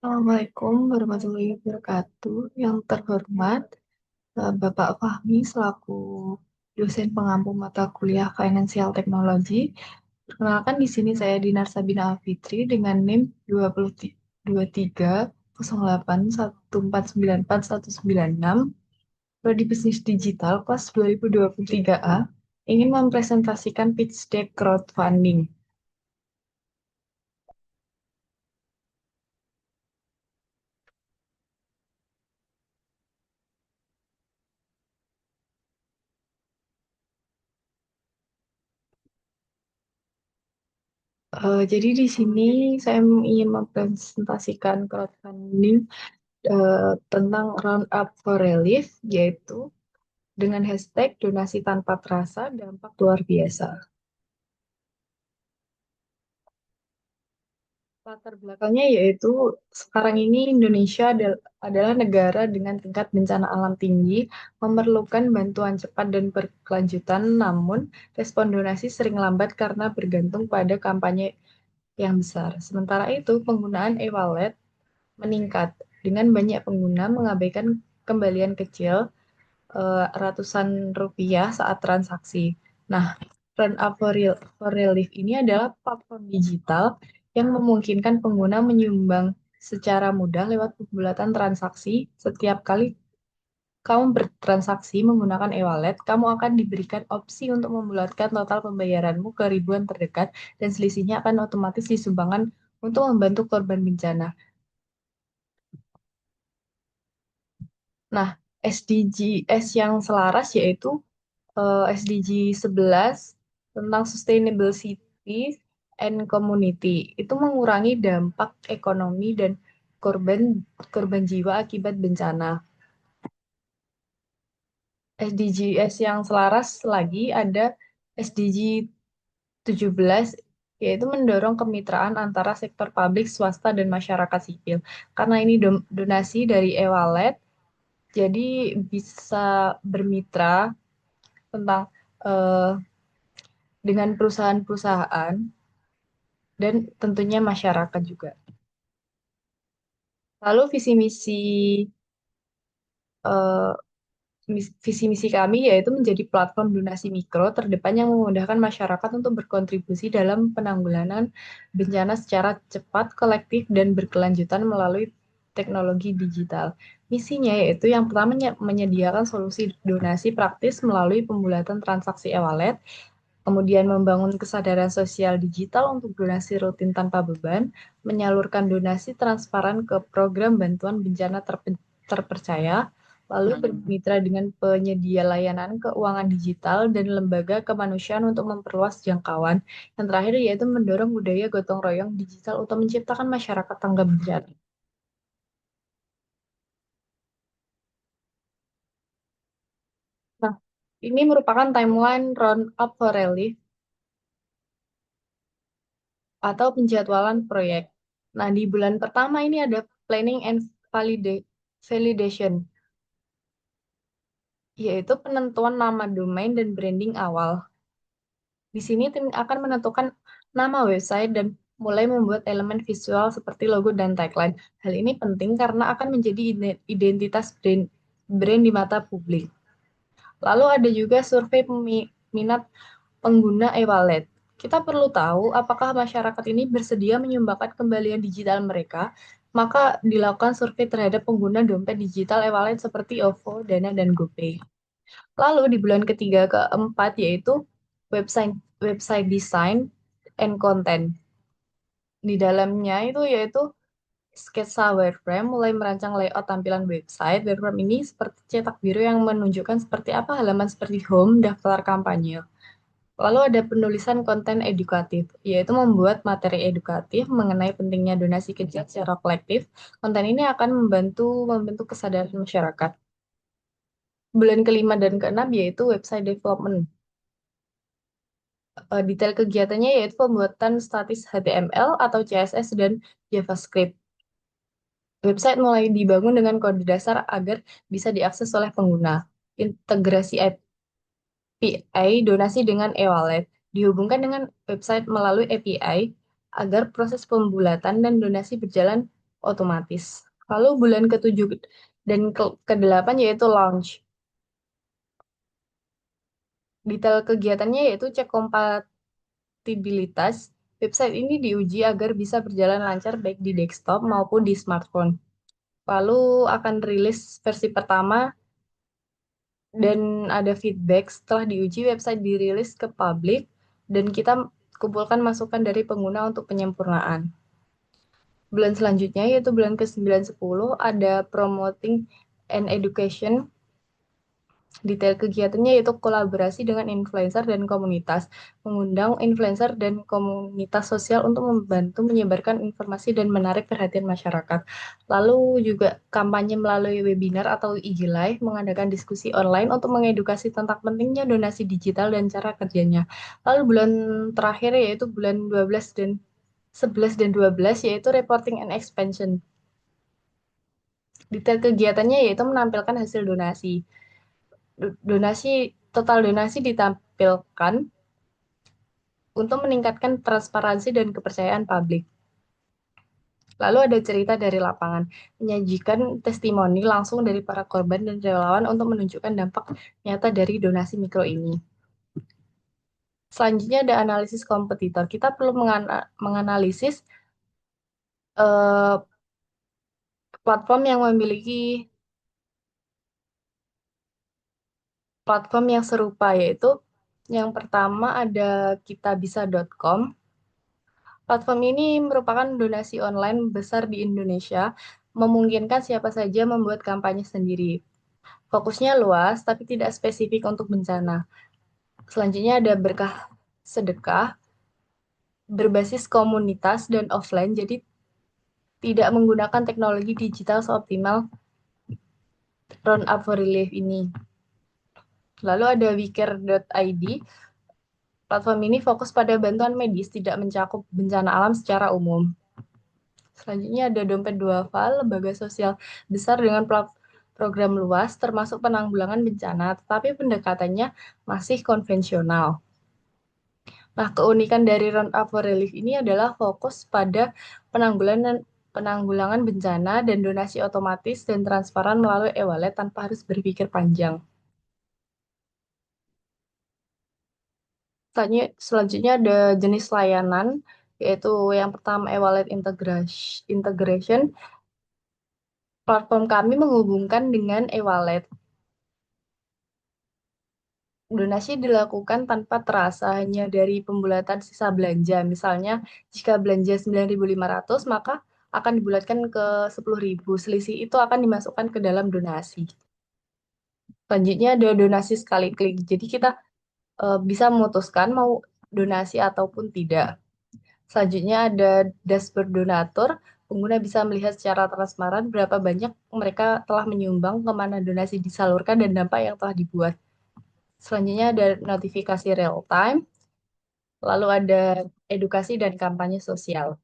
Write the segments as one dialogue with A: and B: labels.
A: Assalamualaikum warahmatullahi wabarakatuh. Yang terhormat, Bapak Fahmi selaku dosen pengampu mata kuliah Financial Technology. Perkenalkan di sini saya Dinar Sabina Alfitri dengan NIM 23 0814949196 Prodi Bisnis Digital kelas 2023A ingin mempresentasikan pitch deck crowdfunding. Jadi di sini saya ingin mempresentasikan crowdfunding tentang Roundup for Relief, yaitu dengan hashtag donasi tanpa terasa dampak luar biasa. Latar belakangnya yaitu sekarang ini Indonesia adalah negara dengan tingkat bencana alam tinggi, memerlukan bantuan cepat dan berkelanjutan, namun respon donasi sering lambat karena bergantung pada kampanye yang besar. Sementara itu, penggunaan e-wallet meningkat dengan banyak pengguna mengabaikan kembalian kecil ratusan rupiah saat transaksi. Nah, Run Up for Relief ini adalah platform digital yang memungkinkan pengguna menyumbang secara mudah lewat pembulatan transaksi. Setiap kali kamu bertransaksi menggunakan e-wallet, kamu akan diberikan opsi untuk membulatkan total pembayaranmu ke ribuan terdekat dan selisihnya akan otomatis disumbangkan untuk membantu korban bencana. Nah, SDGs yang selaras yaitu SDG 11 tentang Sustainable Cities and Community. Itu mengurangi dampak ekonomi dan korban korban jiwa akibat bencana. SDGs yang selaras lagi ada SDG 17 yaitu mendorong kemitraan antara sektor publik, swasta, dan masyarakat sipil. Karena ini donasi dari e-wallet, jadi bisa bermitra tentang eh, dengan perusahaan-perusahaan dan tentunya masyarakat juga. Lalu eh, visi misi kami yaitu menjadi platform donasi mikro terdepan yang memudahkan masyarakat untuk berkontribusi dalam penanggulangan bencana secara cepat, kolektif, dan berkelanjutan melalui teknologi digital. Misinya yaitu yang pertama menyediakan solusi donasi praktis melalui pembulatan transaksi e-wallet, kemudian membangun kesadaran sosial digital untuk donasi rutin tanpa beban, menyalurkan donasi transparan ke program bantuan bencana terpercaya, lalu bermitra dengan penyedia layanan keuangan digital dan lembaga kemanusiaan untuk memperluas jangkauan. Yang terakhir yaitu mendorong budaya gotong royong digital untuk menciptakan masyarakat tanggap bencana. Nah, ini merupakan timeline roundup for relief atau penjadwalan proyek. Nah, di bulan pertama ini ada planning and validation, yaitu penentuan nama domain dan branding awal. Di sini tim akan menentukan nama website dan mulai membuat elemen visual seperti logo dan tagline. Hal ini penting karena akan menjadi identitas brand di mata publik. Lalu ada juga survei minat pengguna e-wallet. Kita perlu tahu apakah masyarakat ini bersedia menyumbangkan kembalian digital mereka, maka dilakukan survei terhadap pengguna dompet digital e-wallet seperti OVO, Dana, dan GoPay. Lalu di bulan ketiga keempat yaitu website website design and content. Di dalamnya itu yaitu sketsa wireframe mulai merancang layout tampilan website. Wireframe ini seperti cetak biru yang menunjukkan seperti apa halaman seperti home, daftar kampanye. Lalu ada penulisan konten edukatif, yaitu membuat materi edukatif mengenai pentingnya donasi kecil secara kolektif. Konten ini akan membentuk kesadaran masyarakat. Bulan kelima dan keenam yaitu website development. Detail kegiatannya yaitu pembuatan statis HTML atau CSS dan JavaScript. Website mulai dibangun dengan kode dasar agar bisa diakses oleh pengguna. Integrasi API donasi dengan e-wallet dihubungkan dengan website melalui API agar proses pembulatan dan donasi berjalan otomatis. Lalu bulan ke-7 dan ke-8 yaitu launch. Detail kegiatannya yaitu cek kompatibilitas. Website ini diuji agar bisa berjalan lancar baik di desktop maupun di smartphone. Lalu akan rilis versi pertama dan ada feedback setelah diuji website dirilis ke publik dan kita kumpulkan masukan dari pengguna untuk penyempurnaan. Bulan selanjutnya yaitu bulan ke-9 10 ada promoting and education. Detail kegiatannya yaitu kolaborasi dengan influencer dan komunitas, mengundang influencer dan komunitas sosial untuk membantu menyebarkan informasi dan menarik perhatian masyarakat. Lalu juga kampanye melalui webinar atau IG Live, mengadakan diskusi online untuk mengedukasi tentang pentingnya donasi digital dan cara kerjanya. Lalu bulan terakhir yaitu bulan 12 dan 11 dan 12 yaitu reporting and expansion. Detail kegiatannya yaitu menampilkan hasil donasi. Total donasi ditampilkan untuk meningkatkan transparansi dan kepercayaan publik. Lalu ada cerita dari lapangan, menyajikan testimoni langsung dari para korban dan relawan untuk menunjukkan dampak nyata dari donasi mikro ini. Selanjutnya ada analisis kompetitor. Kita perlu menganalisis eh, platform yang memiliki platform yang serupa, yaitu yang pertama ada kitabisa.com. Platform ini merupakan donasi online besar di Indonesia, memungkinkan siapa saja membuat kampanye sendiri. Fokusnya luas, tapi tidak spesifik untuk bencana. Selanjutnya ada berkah sedekah, berbasis komunitas dan offline, jadi tidak menggunakan teknologi digital seoptimal Round Up for Relief ini. Lalu ada wecare.id. Platform ini fokus pada bantuan medis, tidak mencakup bencana alam secara umum. Selanjutnya ada Dompet Duafa, lembaga sosial besar dengan program luas, termasuk penanggulangan bencana, tetapi pendekatannya masih konvensional. Nah, keunikan dari Round Up for Relief ini adalah fokus pada penanggulangan penanggulangan bencana dan donasi otomatis dan transparan melalui e-wallet tanpa harus berpikir panjang. Selanjutnya ada jenis layanan, yaitu yang pertama e-wallet integration. Platform kami menghubungkan dengan e-wallet. Donasi dilakukan tanpa terasa hanya dari pembulatan sisa belanja. Misalnya, jika belanja 9.500 maka akan dibulatkan ke 10.000. Selisih itu akan dimasukkan ke dalam donasi. Selanjutnya ada donasi sekali klik. Jadi kita bisa memutuskan mau donasi ataupun tidak. Selanjutnya ada dashboard donatur. Pengguna bisa melihat secara transparan berapa banyak mereka telah menyumbang, kemana donasi disalurkan, dan dampak yang telah dibuat. Selanjutnya ada notifikasi real time, lalu ada edukasi dan kampanye sosial.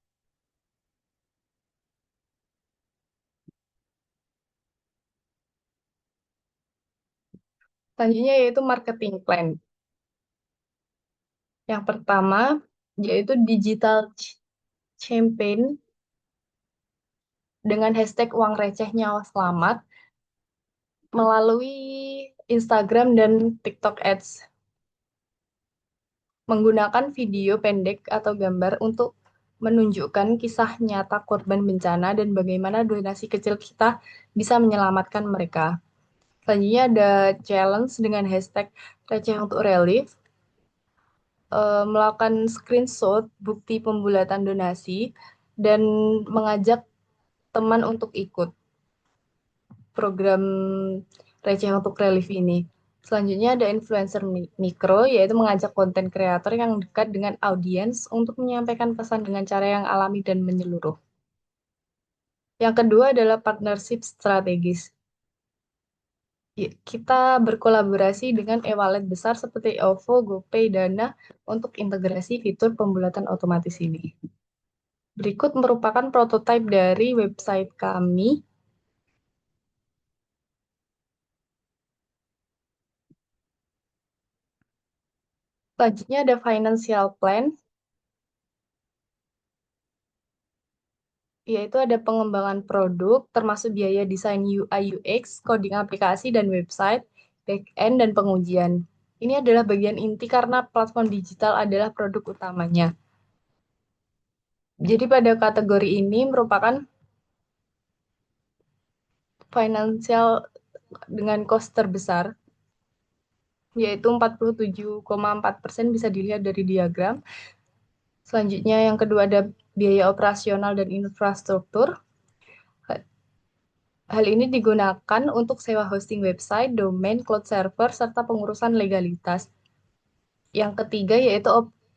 A: Selanjutnya yaitu marketing plan. Yang pertama yaitu digital campaign dengan hashtag uang receh nyawa selamat melalui Instagram dan TikTok Ads. Menggunakan video pendek atau gambar untuk menunjukkan kisah nyata korban bencana dan bagaimana donasi kecil kita bisa menyelamatkan mereka. Selanjutnya ada challenge dengan hashtag receh untuk relief, melakukan screenshot bukti pembulatan donasi, dan mengajak teman untuk ikut program receh untuk relief ini. Selanjutnya ada influencer mikro, yaitu mengajak konten kreator yang dekat dengan audiens untuk menyampaikan pesan dengan cara yang alami dan menyeluruh. Yang kedua adalah partnership strategis. Kita berkolaborasi dengan e-wallet besar seperti OVO, GoPay, Dana untuk integrasi fitur pembulatan otomatis ini. Berikut merupakan prototipe dari website kami. Selanjutnya ada financial plan. yaitu ada pengembangan produk, termasuk biaya desain UI UX, coding aplikasi dan website, back-end, dan pengujian. Ini adalah bagian inti karena platform digital adalah produk utamanya. Jadi pada kategori ini merupakan finansial dengan cost terbesar, yaitu 47,4% bisa dilihat dari diagram. Selanjutnya yang kedua ada biaya operasional dan infrastruktur. Hal ini digunakan untuk sewa hosting website, domain, cloud server, serta pengurusan legalitas. Yang ketiga yaitu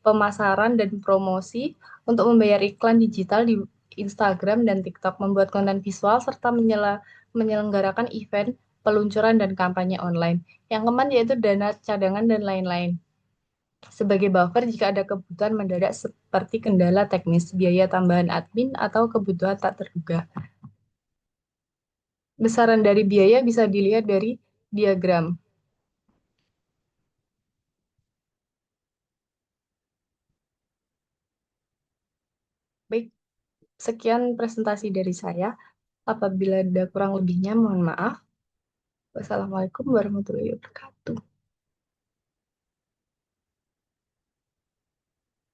A: pemasaran dan promosi untuk membayar iklan digital di Instagram dan TikTok, membuat konten visual, serta menyelenggarakan event, peluncuran, dan kampanye online. Yang keempat yaitu dana cadangan dan lain-lain. Sebagai buffer jika ada kebutuhan mendadak seperti kendala teknis, biaya tambahan admin, atau kebutuhan tak terduga. Besaran dari biaya bisa dilihat dari diagram. Baik, sekian presentasi dari saya. Apabila ada kurang lebihnya, mohon maaf. Wassalamualaikum warahmatullahi wabarakatuh.